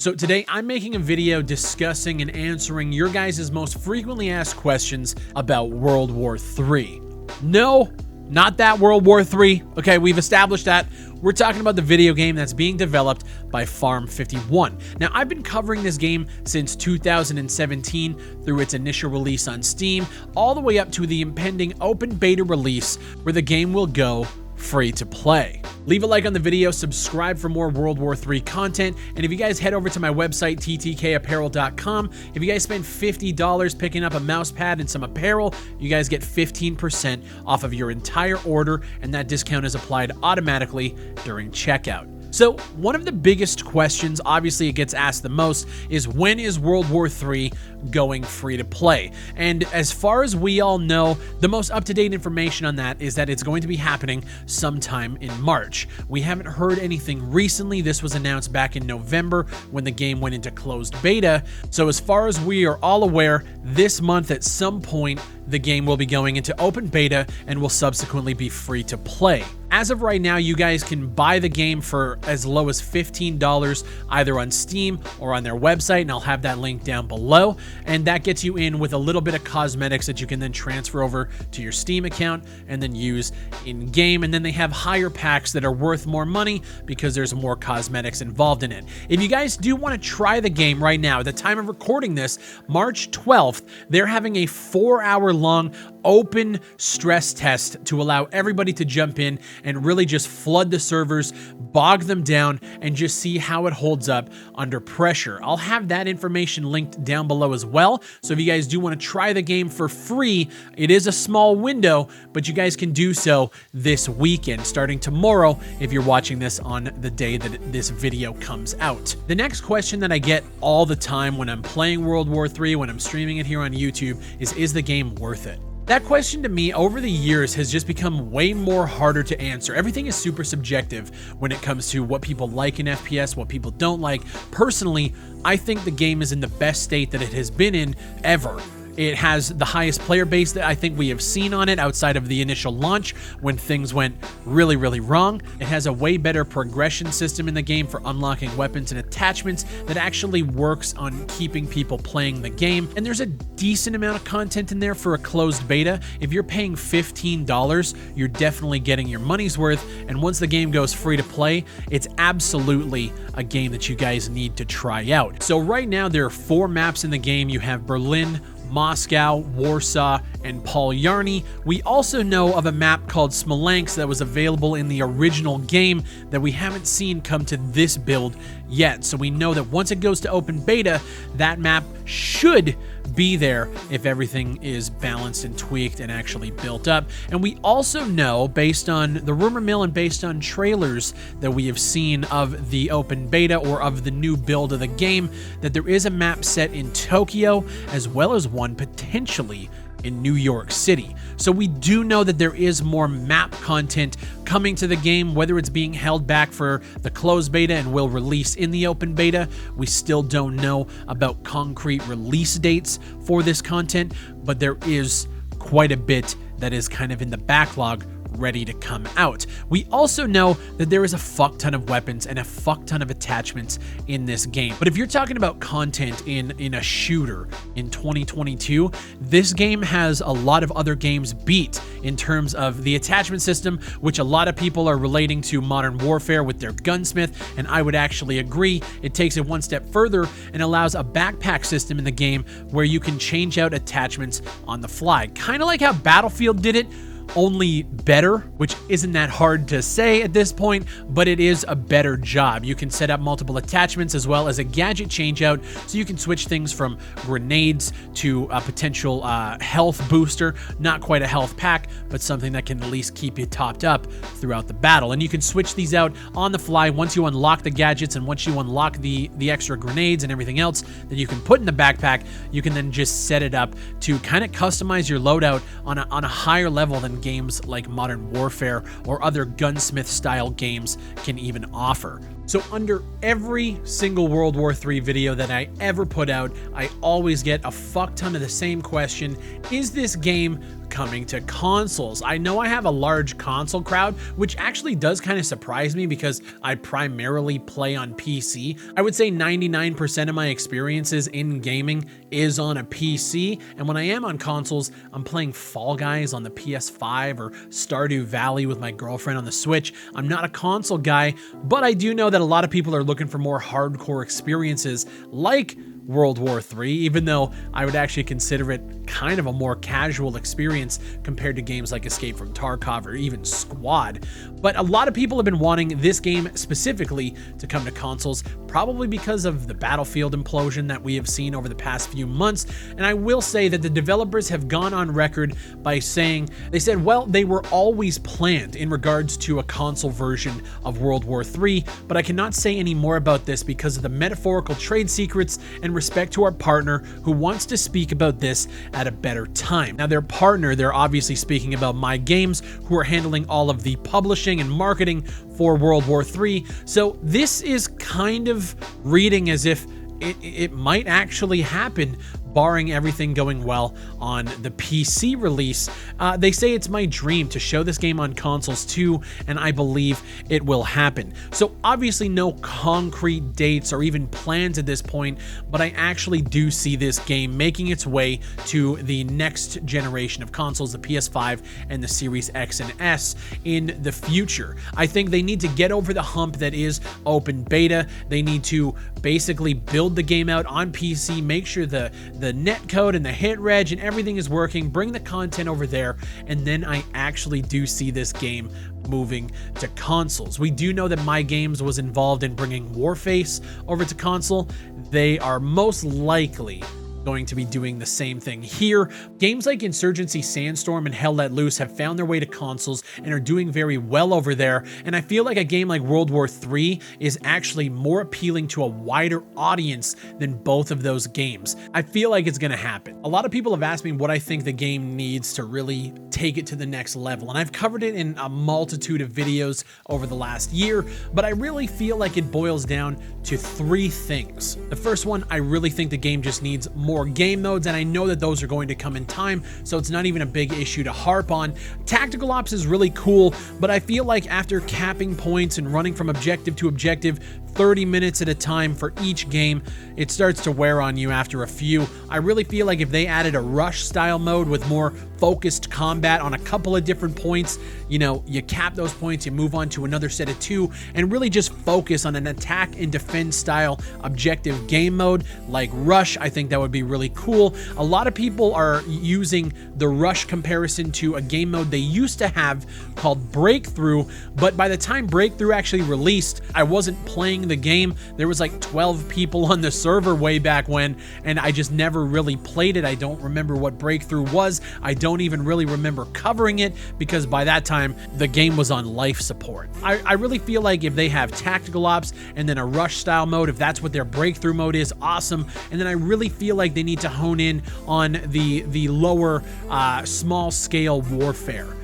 So today I'm making a video discussing and answering your guys' most frequently asked questions about World War III. No, not that World War III. Okay, we've established that. We're talking about the video game that's being developed by Farm 51. Now, I've been covering this game since 2017 through its initial release on Steam, all the way up to the impending open beta release where the game will go free to play. Leave a like on the video, subscribe for more World War III content, and if you guys head over to my website, ttkapparel.com, if you guys spend $50 picking up a mouse pad and some apparel, you guys get 15% off of your entire order, and that discount is applied automatically during checkout. So one of the biggest questions, obviously it gets asked the most, is when is World War III going free to play? And as far as we all know, the most up-to-date information on that is that it's going to be happening sometime in March. We haven't heard anything recently. This was announced back in November when the game went into closed beta. So as far as we are all aware, this month at some point, the game will be going into open beta and will subsequently be free to play. As of right now, you guys can buy the game for as low as $15 either on Steam or on their website, and I'll have that link down below. And that gets you in with a little bit of cosmetics that you can then transfer over to your Steam account and then use in game. And then they have higher packs that are worth more money because there's more cosmetics involved in it. If you guys do want to try the game right now, at the time of recording this, March 12th, they're having a 4-hour-long open stress test to allow everybody to jump in and really just flood the servers, bog them down, and just see how it holds up under pressure. I'll have that information linked down below as well. So if you guys do want to try the game for free, it is a small window, but you guys can do so this weekend, starting tomorrow if you're watching this on the day that this video comes out. The next question that I get all the time when I'm playing World War III, when I'm streaming it here on YouTube, is the game worth it? That question to me over the years has just become way more harder to answer. Everything is super subjective when it comes to what people like in FPS, what people don't like. Personally, I think the game is in the best state that it has been in ever. It has the highest player base that I think we have seen on it outside of the initial launch when things went really, really wrong. It has a way better progression system in the game for unlocking weapons and attachments that actually works on keeping people playing the game. And there's a decent amount of content in there for a closed beta. If you're paying $15, you're definitely getting your money's worth. And once the game goes free to play, it's absolutely a game that you guys need to try out. So right now there are 4 maps in the game. You have Berlin, Moscow, Warsaw, and Polyarny. We also know of a map called Smolensk that was available in the original game that we haven't seen come to this build yet. So we know that once it goes to open beta, that map should be there if everything is balanced and tweaked and actually built up. And we also know, based on the rumor mill and based on trailers that we have seen of the open beta or of the new build of the game, that there is a map set in Tokyo as well as one potentially in New York City. So we do know that there is more map content coming to the game, whether it's being held back for the closed beta and will release in the open beta. We still don't know about concrete release dates for this content, but there is quite a bit that is kind of in the backlog ready to come out. We also know that there is a fuck ton of weapons and a fuck ton of attachments in this game. But if you're talking about content in a shooter in 2022, this game has a lot of other games beat in terms of the attachment system, which a lot of people are relating to Modern Warfare with their gunsmith, and I would actually agree. It takes it one step further and allows a backpack system in the game where you can change out attachments on the fly. Kind of like how Battlefield did it, only better, which isn't that hard to say at this point, but it is a better job. You can set up multiple attachments as well as a gadget changeout, so you can switch things from grenades to a potential health booster, not quite a health pack, but something that can at least keep you topped up throughout the battle. And you can switch these out on the fly once you unlock the gadgets, and once you unlock the extra grenades and everything else that you can put in the backpack, you can then just set it up to kind of customize your loadout on a higher level than games like Modern Warfare or other gunsmith style games can even offer. So under every single World War III video that I ever put out, I always get a fuck ton of the same question: is this game coming to consoles? I know I have a large console crowd, which actually does kind of surprise me because I primarily play on PC. I would say 99% of my experiences in gaming is on a PC, and when I am on consoles, I'm playing Fall Guys on the PS5 or Stardew Valley with my girlfriend on the Switch. I'm not a console guy, but I do know that a lot of people are looking for more hardcore experiences like World War III, even though I would actually consider it kind of a more casual experience compared to games like Escape from Tarkov or even Squad. But a lot of people have been wanting this game specifically to come to consoles, probably because of the Battlefield implosion that we have seen over the past few months. And I will say that the developers have gone on record by saying, they said, well, they were always planned in regards to a console version of World War III, but I cannot say any more about this because of the metaphorical trade secrets and respect to our partner who wants to speak about this at a better time. Now, their partner, they're obviously speaking about My Games, who are handling all of the publishing and marketing for World War III. So this is kind of reading as if it might actually happen, barring everything going well on the PC release. They say it's my dream to show this game on consoles too, and I believe it will happen. So obviously no concrete dates or even plans at this point, but I actually do see this game making its way to the next generation of consoles, the PS5 and the Series X and S in the future. I think they need to get over the hump that is open beta. They need to basically build the game out on PC, make sure the netcode and the hit reg and everything is working, bring the content over there, and then I actually do see this game moving to consoles. We do know that My Games was involved in bringing Warface over to console. They are most likely going to be doing the same thing here. Games like Insurgency Sandstorm and Hell Let Loose have found their way to consoles and are doing very well over there, and I feel like a game like World War III is actually more appealing to a wider audience than both of those games. I feel like it's gonna happen. A lot of people have asked me what I think the game needs to really take it to the next level, and I've covered it in a multitude of videos over the last year, but I really feel like it boils down to three things. The first one, I really think the game just needs more game modes, and I know that those are going to come in time, so it's not even a big issue to harp on. Tactical Ops is really cool, but I feel like after capping points and running from objective to objective 30 minutes at a time for each game, it starts to wear on you after a few. I really feel like if they added a rush style mode with more focused combat on a couple of different points, you know, you cap those points, you move on to another set of two, and really just focus on an attack and defend style objective game mode like Rush, I think that would be really cool. A lot of people are using the Rush comparison to a game mode they used to have called Breakthrough, but by the time Breakthrough actually released, I wasn't playing the game. There was like 12 people on the server way back when, and I just never really played it. I don't remember what Breakthrough was. I don't even really remember covering it because by that time the game was on life support. I really feel like if they have Tactical Ops and then a Rush style mode, if that's what their Breakthrough mode is, awesome. And then I really feel like they need to hone in on the lower small scale warfare.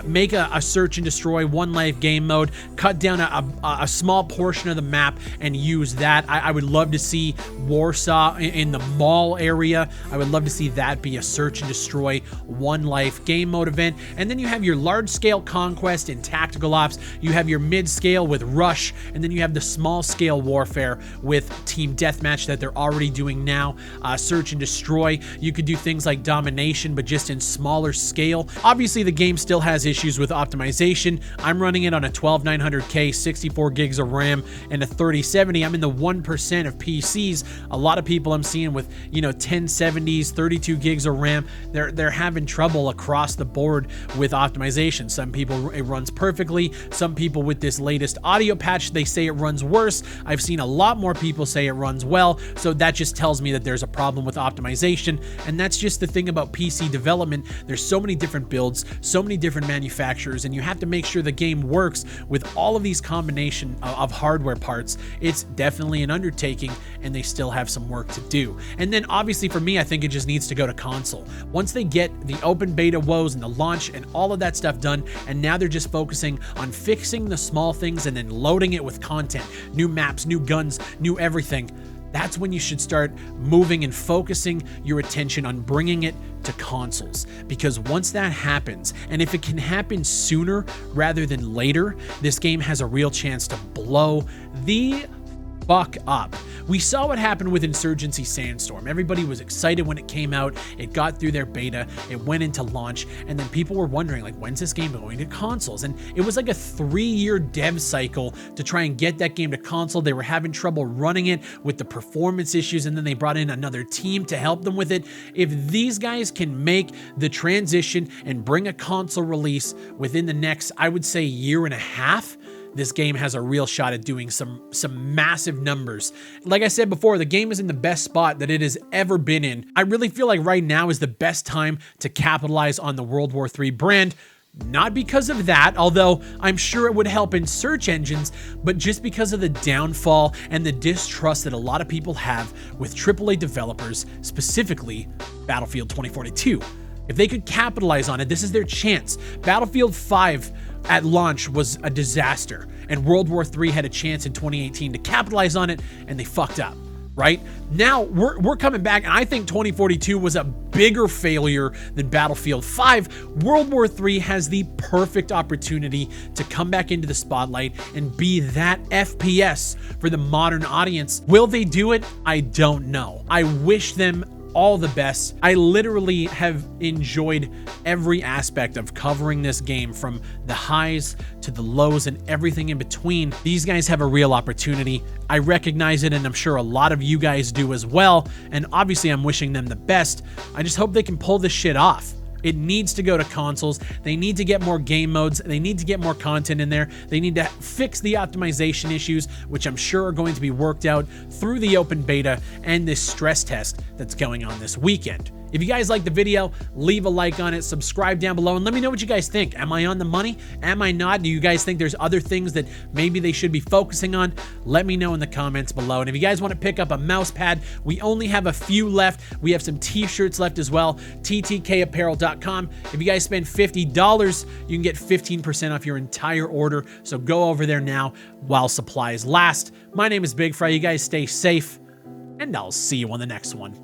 Make a search and destroy one life game mode, cut down a small portion of the map and use that. I would love to see Warsaw in the mall area. I would love to see that be a search and destroy one life game mode event. And then you have your large scale conquest in Tactical Ops, you have your mid scale with Rush, and then you have the small scale warfare with Team Deathmatch that they're already doing now. Search and destroy, you could do things like Domination, but just in smaller scale. Obviously the game still has issues with optimization. I'm running it on a 12900K, 64 gigs of RAM, and a 3070. I'm in the 1% of PCs. A lot of people I'm seeing with, you know, 1070s, 32 gigs of RAM, they're having trouble across the board with optimization. Some people it runs perfectly. Some people with this latest audio patch, they say it runs worse. I've seen a lot more people say it runs well, so that just tells me that there's a problem with optimization. And that's just the thing about PC development. There's so many different builds, so many different different manufacturers, and you have to make sure the game works with all of these combination of hardware parts. It's definitely an undertaking, and they still have some work to do. And then obviously for me, I think it just needs to go to console. Once they get the open beta woes and the launch and all of that stuff done, and now they're just focusing on fixing the small things and then loading it with content, new maps, new guns, new everything. That's when you should start moving and focusing your attention on bringing it to consoles. Because once that happens, and if it can happen sooner rather than later, this game has a real chance to blow the fuck up. We saw what happened with Insurgency Sandstorm. Everybody was excited when it came out. It got through their beta, it went into launch, and then people were wondering, like, when's this game going to consoles? And it was like a 3-year dev cycle to try and get that game to console. They were having trouble running it with the performance issues, and then they brought in another team to help them with it. If these guys can make the transition and bring a console release within the next, I would say, year and a half, this game has a real shot at doing some massive numbers. Like I said before, the game is in the best spot that it has ever been in. I really feel like right now is the best time to capitalize on the World War III brand. Not because of that, although I'm sure it would help in search engines, but just because of the downfall and the distrust that a lot of people have with AAA developers, specifically Battlefield 2042. If they could capitalize on it, this is their chance. Battlefield 5 at launch was a disaster, and World War III had a chance in 2018 to capitalize on it, and they fucked up, right? Now we're coming back, and I think 2042 was a bigger failure than Battlefield 5. World War III has the perfect opportunity to come back into the spotlight and be that FPS for the modern audience. Will they do it? I don't know. I wish them all the best. I literally have enjoyed every aspect of covering this game, from the highs to the lows and everything in between. These guys have a real opportunity. I recognize it, and I'm sure a lot of you guys do as well. And obviously I'm wishing them the best. I just hope they can pull this shit off. It needs to go to consoles. They need to get more game modes. They need to get more content in there. They need to fix the optimization issues, which I'm sure are going to be worked out through the open beta and this stress test that's going on this weekend. If you guys like the video, leave a like on it, subscribe down below, and let me know what you guys think. Am I on the money? Am I not? Do you guys think there's other things that maybe they should be focusing on? Let me know in the comments below. And if you guys want to pick up a mouse pad, we only have a few left. We have some t-shirts left as well, ttkapparel.com. If you guys spend $50, you can get 15% off your entire order. So go over there now while supplies last. My name is Big Fry. You guys stay safe, and I'll see you on the next one.